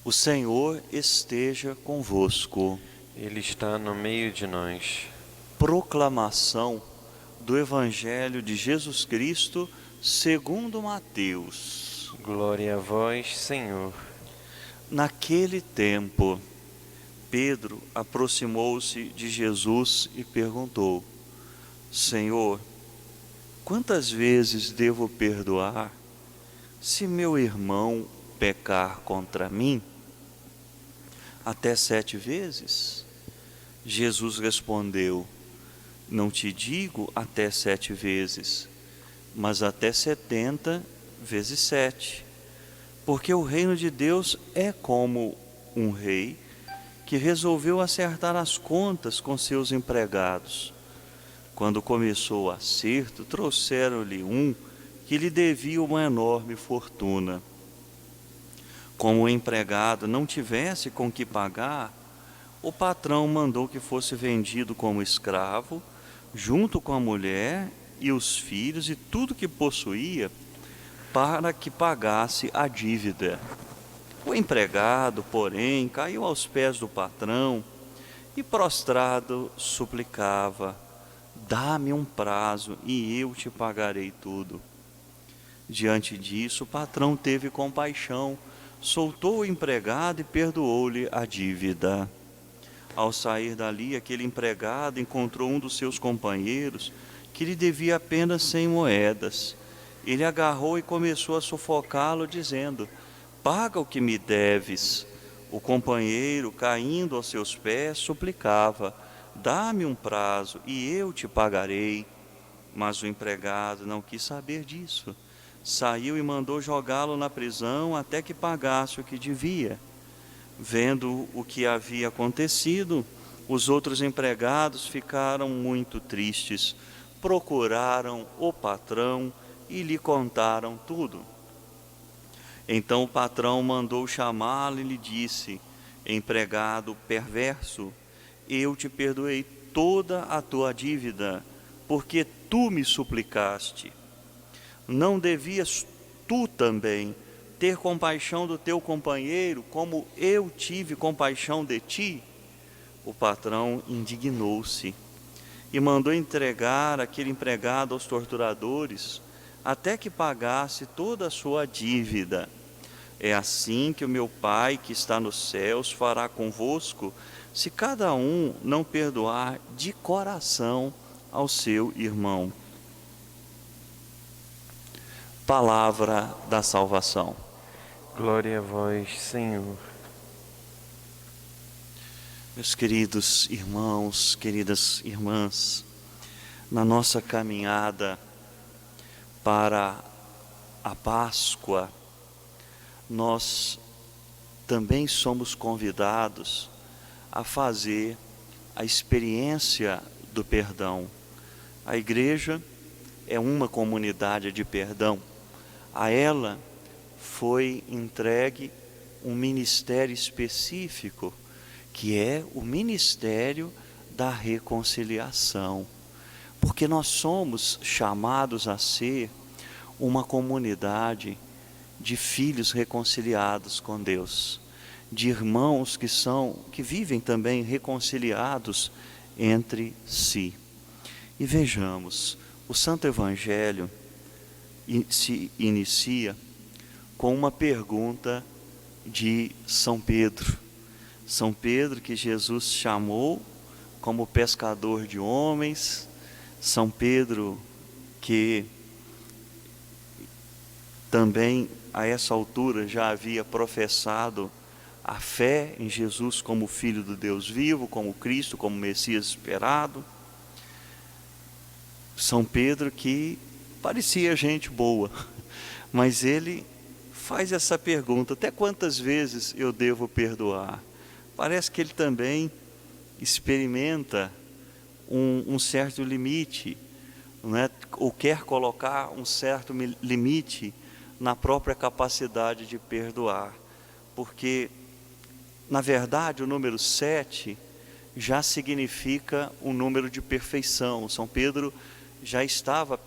O Senhor esteja convosco. Ele está no meio de nós. Proclamação do Evangelho de Jesus Cristo segundo Mateus. Glória a vós, Senhor. Naquele tempo, Pedro aproximou-se de Jesus e perguntou: Senhor, quantas vezes devo perdoar se meu irmão pecar contra mim? Até 7 vezes? Jesus respondeu: Não te digo até 7 vezes, mas até 70 vezes 7. Porque o reino de Deus é como um rei que resolveu acertar as contas com seus empregados. Quando começou o acerto, trouxeram-lhe um que lhe devia uma enorme fortuna. Como o empregado não tivesse com que pagar, o patrão mandou que fosse vendido como escravo, junto com a mulher e os filhos e tudo que possuía, para que pagasse a dívida. O empregado, porém, caiu aos pés do patrão e, prostrado, suplicava: Dá-me um prazo e eu te pagarei tudo. Diante disso, o patrão teve compaixão, soltou o empregado e perdoou-lhe a dívida. Ao sair dali, aquele empregado encontrou um dos seus companheiros que lhe devia apenas 100 moedas. Ele agarrou e começou a sufocá-lo, dizendo: Paga o que me deves. O companheiro, caindo aos seus pés, suplicava: Dá-me um prazo e eu te pagarei. Mas o empregado não quis saber disso. Saiu e mandou jogá-lo na prisão até que pagasse o que devia. Vendo o que havia acontecido, os outros empregados ficaram muito tristes. Procuraram o patrão e lhe contaram tudo. Então o patrão mandou chamá-lo e lhe disse: Empregado perverso, eu te perdoei toda a tua dívida, porque tu me suplicaste. Não devias tu também ter compaixão do teu companheiro, como eu tive compaixão de ti? O patrão indignou-se e mandou entregar aquele empregado aos torturadores, até que pagasse toda a sua dívida. É assim que o meu Pai, que está nos céus, fará convosco, se cada um não perdoar de coração ao seu irmão. Palavra da salvação. Glória a vós, Senhor. Meus queridos irmãos, queridas irmãs, na nossa caminhada para a Páscoa, nós também somos convidados a fazer a experiência do perdão. A igreja é uma comunidade de perdão. A ela foi entregue um ministério específico, que é o ministério da reconciliação. Porque nós somos chamados a ser uma comunidade de filhos reconciliados com Deus, de irmãos que vivem também reconciliados entre si. E vejamos, o Santo Evangelho se inicia com uma pergunta de São Pedro. São Pedro, que Jesus chamou como pescador de homens. São Pedro, que também a essa altura já havia professado a fé em Jesus como Filho do Deus vivo, como Cristo, como Messias esperado. São Pedro, que parecia gente boa, mas ele faz essa pergunta: até quantas vezes eu devo perdoar? Parece que ele também experimenta um certo limite, não é? Ou quer colocar um certo limite na própria capacidade de perdoar, porque, na verdade, o número 7 já significa um número de perfeição. São Pedro já estava,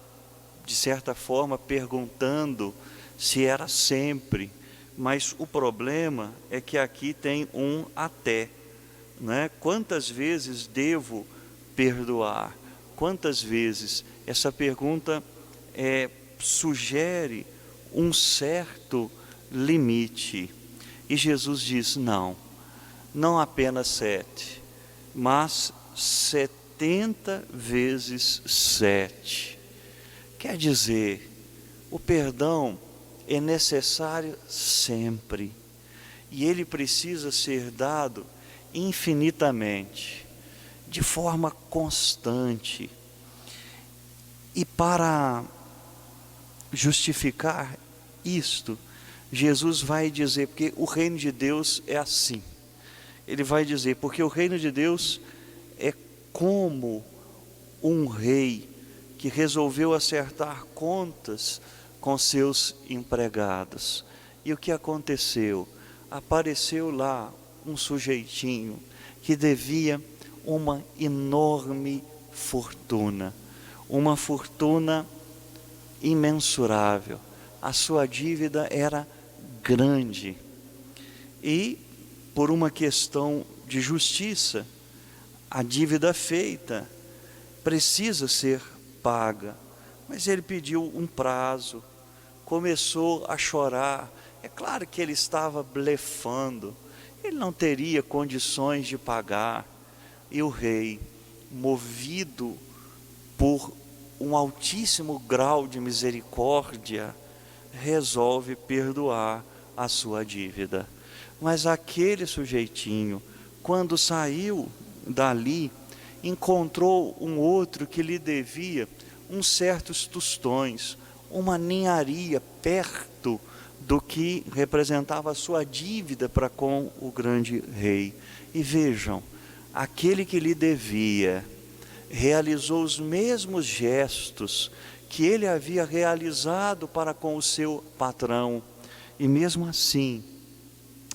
de certa forma, perguntando se era sempre Mas o problema é que aqui tem um até, né? Quantas vezes devo perdoar? Quantas vezes? Essa pergunta sugere um certo limite. E Jesus diz: não, não apenas 7, mas 70 vezes 7. Quer dizer, o perdão é necessário sempre, e ele precisa ser dado infinitamente, de forma constante. E para justificar isto, Jesus vai dizer, porque o reino de Deus é assim, ele vai dizer, porque o reino de Deus é como um rei que resolveu acertar contas com seus empregados. E o que aconteceu? Apareceu lá um sujeitinho que devia uma enorme fortuna, uma fortuna imensurável. A sua dívida era grande e, por uma questão de justiça, a dívida feita precisa ser paga. Mas ele pediu um prazo, começou a chorar. É claro que ele estava blefando, ele não teria condições de pagar. E o rei, movido por um altíssimo grau de misericórdia, resolve perdoar a sua dívida. Mas aquele sujeitinho, quando saiu dali, encontrou um outro que lhe devia uns certos tostões, uma ninharia perto do que representava a sua dívida para com o grande rei. E vejam, aquele que lhe devia realizou os mesmos gestos que ele havia realizado para com o seu patrão, e mesmo assim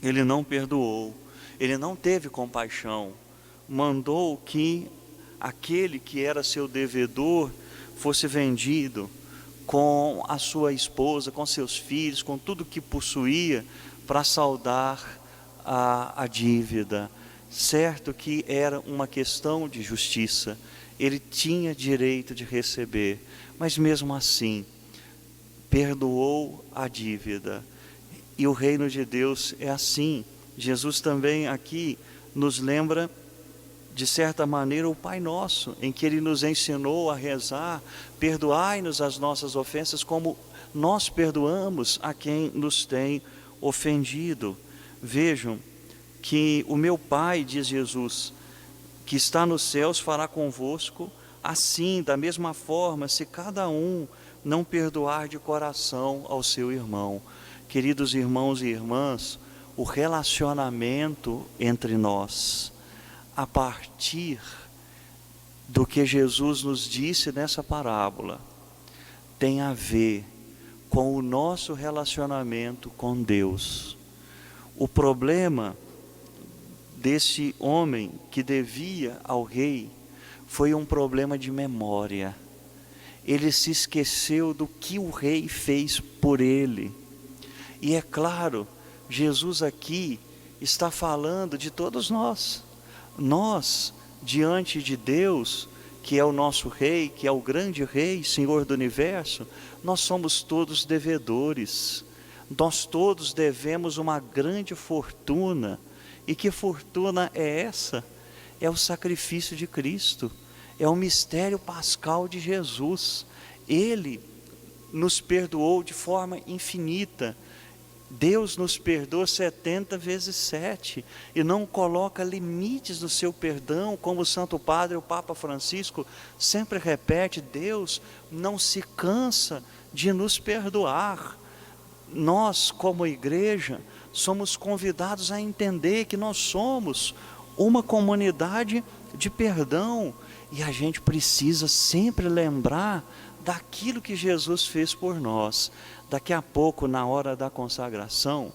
ele não perdoou, ele não teve compaixão, mandou que aquele que era seu devedor fosse vendido com a sua esposa, com seus filhos, com tudo que possuía, para saldar a dívida. Certo que era uma questão de justiça, ele tinha direito de receber, mas mesmo assim, perdoou a dívida. E o reino de Deus é assim. Jesus também aqui nos lembra, de certa maneira, o Pai Nosso, em que Ele nos ensinou a rezar: perdoai-nos as nossas ofensas, como nós perdoamos a quem nos tem ofendido. Vejam que o meu Pai, diz Jesus, que está nos céus, fará convosco assim, da mesma forma, se cada um não perdoar de coração ao seu irmão. Queridos irmãos e irmãs, o relacionamento entre nós, a partir do que Jesus nos disse nessa parábola, tem a ver com o nosso relacionamento com Deus. O problema desse homem que devia ao rei foi um problema de memória. Ele se esqueceu do que o rei fez por ele. E é claro, Jesus aqui está falando de todos nós. Nós, diante de Deus, que é o nosso rei, que é o grande rei, Senhor do universo, nós somos todos devedores. Nós todos devemos uma grande fortuna. E que fortuna é essa? É o sacrifício de Cristo, é o mistério pascal de Jesus. Ele nos perdoou de forma infinita. Deus nos perdoa 70 vezes 7 e não coloca limites no seu perdão, como o Santo Padre, o Papa Francisco, sempre repete: Deus não se cansa de nos perdoar. Nós, como igreja, somos convidados a entender que nós somos uma comunidade de perdão, e a gente precisa sempre lembrar daquilo que Jesus fez por nós. Daqui a pouco, na hora da consagração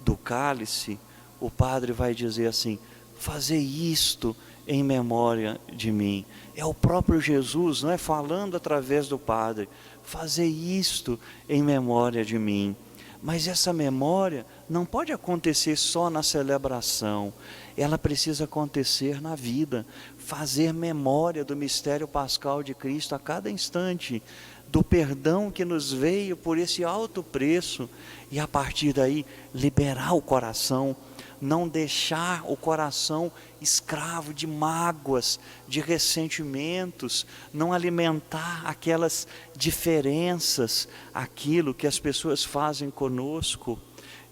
do cálice, o padre vai dizer assim: fazei isto em memória de mim. É o próprio Jesus, não é, falando através do padre: fazei isto em memória de mim. Mas essa memória não pode acontecer só na celebração, ela precisa acontecer na vida, fazer memória do mistério pascal de Cristo a cada instante, do perdão que nos veio por esse alto preço, e a partir daí liberar o coração, não deixar o coração escravo de mágoas, de ressentimentos, não alimentar aquelas diferenças, aquilo que as pessoas fazem conosco.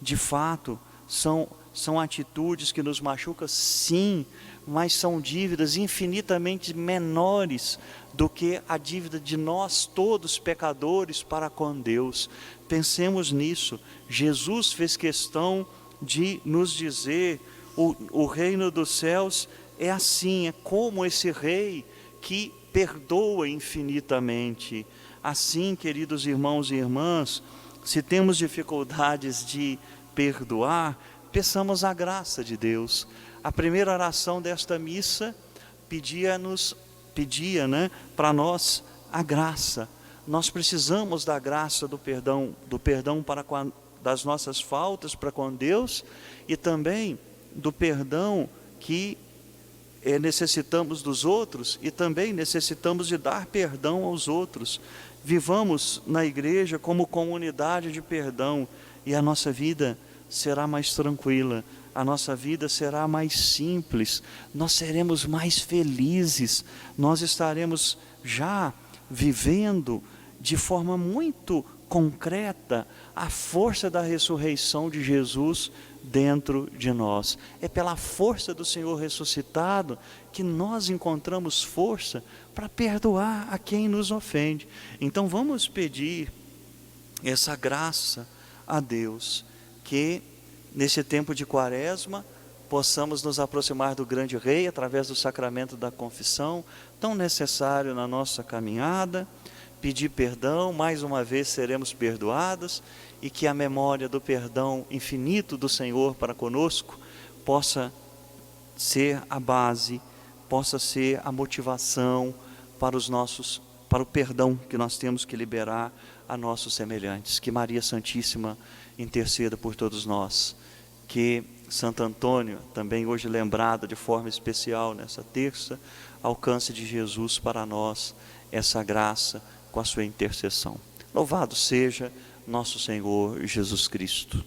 De fato, são atitudes que nos machucam, sim, mas são dívidas infinitamente menores do que a dívida de nós todos pecadores para com Deus. Pensemos nisso. Jesus fez questão de nos dizer, o reino dos céus é assim, é como esse rei que perdoa infinitamente. Assim, queridos irmãos e irmãs, se temos dificuldades de perdoar, peçamos a graça de Deus. A primeira oração desta missa pedia para nós a graça. Nós precisamos da graça do perdão das nossas faltas para com Deus, e também do perdão que necessitamos dos outros, e também necessitamos de dar perdão aos outros. Vivamos na igreja como comunidade de perdão, e a nossa vida será mais tranquila, a nossa vida será mais simples, nós seremos mais felizes, nós estaremos já vivendo de forma muito concreta a força da ressurreição de Jesus dentro de nós. É pela força do Senhor ressuscitado que nós encontramos força para perdoar a quem nos ofende. Então vamos pedir essa graça a Deus, que nesse tempo de Quaresma possamos nos aproximar do grande Rei através do sacramento da confissão, tão necessário na nossa caminhada, pedir perdão, mais uma vez seremos perdoados, e que a memória do perdão infinito do Senhor para conosco possa ser a base, possa ser a motivação para o perdão que nós temos que liberar a nossos semelhantes. Que Maria Santíssima interceda por todos nós, que Santo Antônio, também hoje lembrado de forma especial nessa terça, alcance de Jesus para nós essa graça com a sua intercessão. Louvado seja nosso Senhor Jesus Cristo.